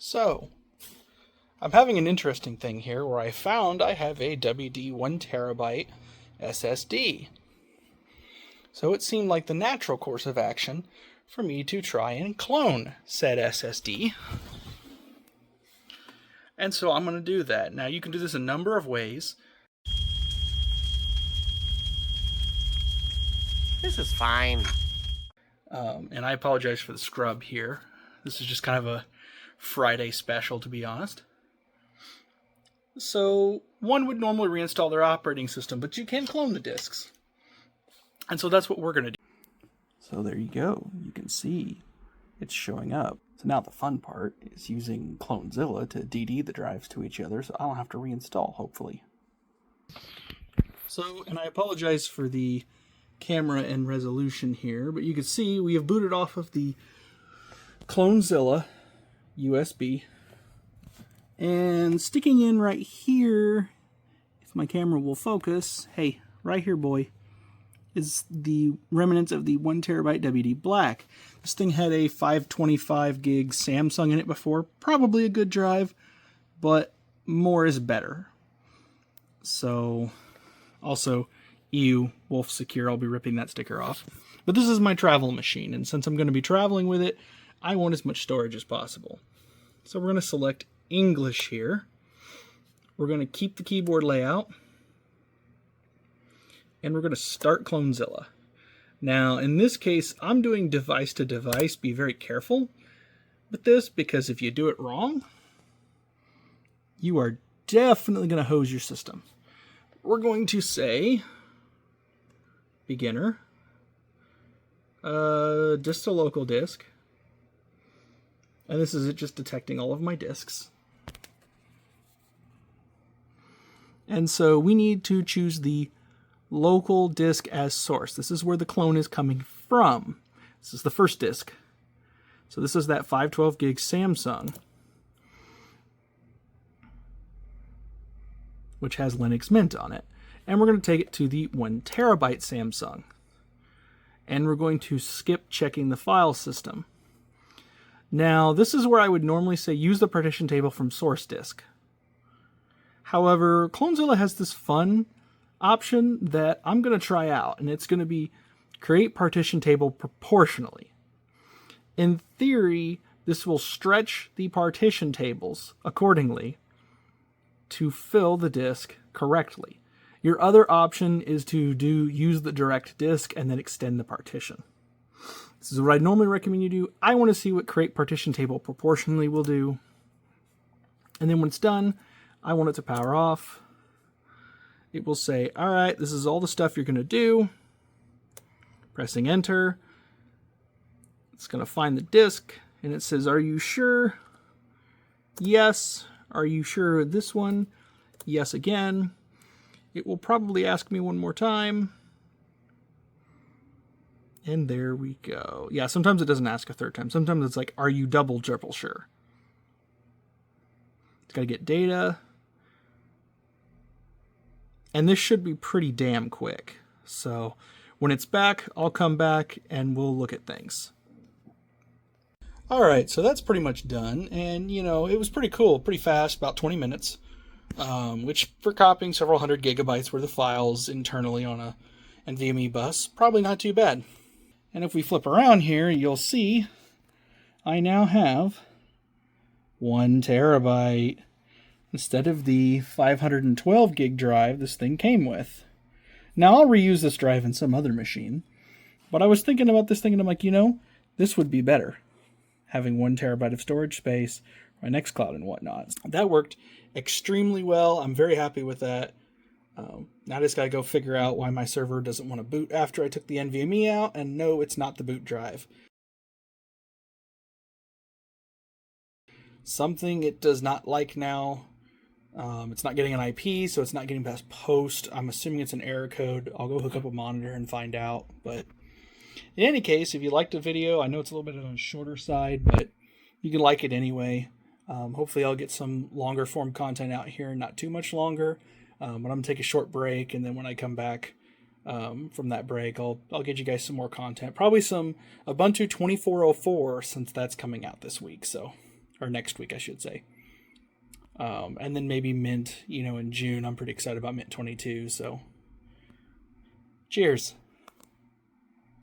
So, I'm having an interesting thing here where I found I have a WD 1TB SSD. So it seemed like the natural course of action for me to try and clone said SSD. And so I'm going to do that. Now you can do this a number of ways. This is fine. And I apologize for the scrub here. This is just kind of a Friday special, to be honest. So one would normally reinstall their operating system, but you can clone the disks. And so that's what we're going to do. So there you go. You can see it's showing up. So now the fun part is using Clonezilla to DD the drives to each other, so I don't have to reinstall, hopefully. So, and I apologize for the camera and resolution here, but you can see we have booted off of the Clonezilla USB, and sticking in right here, if my camera will focus, hey, right here, boy, is the remnants of the 1TB WD Black. This thing had a 525 gig Samsung in it before, probably a good drive, but more is better. So, also, Wolf Secure, I'll be ripping that sticker off. But this is my travel machine, and since I'm going to be traveling with it, I want as much storage as possible. So we're going to select English here. We're going to keep the keyboard layout. And we're going to start Clonezilla. Now, in this case, I'm doing device to device. Be very careful with this, because if you do it wrong, you are definitely going to hose your system. We're going to say beginner, just a local disk. And this is it just detecting all of my disks. And so we need to choose the local disk as source. This is where the clone is coming from. This is the first disk. So this is that 512 gig Samsung, which has Linux Mint on it. And we're going to take it to the 1TB Samsung. And we're going to skip checking the file system. Now, this is where I would normally say use the partition table from source disk. However, Clonezilla has this fun option that I'm going to try out, and it's going to be create partition table proportionally. In theory, this will stretch the partition tables accordingly to fill the disk correctly. Your other option is to use the direct disk and then extend the partition. This is what I normally recommend you do. I want to see what create partition table proportionally will do. And then when it's done, I want it to power off. It will say, all right, this is all the stuff you're going to do. Pressing enter. It's going to find the disk, and it says, are you sure? Yes. Are you sure this one? Yes again. It will probably ask me one more time. And there we go. Yeah, sometimes it doesn't ask a third time. Sometimes it's like, are you double sure? It's got to get data. And this should be pretty damn quick. So when it's back, I'll come back and we'll look at things. All right, so that's pretty much done. And, you know, it was pretty cool, pretty fast, about 20 minutes. Which for copying several hundred gigabytes worth of files internally on a NVMe bus, probably not too bad. And if we flip around here, you'll see I now have 1TB instead of the 512 gig drive this thing came with. Now I'll reuse this drive in some other machine, but I was thinking about this thing and I'm like, you know, this would be better, having 1TB of storage space, my Nextcloud and whatnot. That worked extremely well. I'm very happy with that. Now I just got to go figure out why my server doesn't want to boot after I took the NVMe out, and no, it's not the boot drive. Something it does not like now. It's not getting an IP, so it's not getting past post. I'm assuming it's an error code. I'll go hook up a monitor and find out. But in any case, if you liked the video, I know it's a little bit on the shorter side, but you can like it anyway. Hopefully I'll get some longer form content out here, not too much longer. But I'm going to take a short break, and then when I come back from that break, I'll get you guys some more content. Probably some Ubuntu 24.04, since that's coming out this week. So, all or next week, I should say. And then maybe Mint, in June. I'm pretty excited about Mint 22. So, cheers.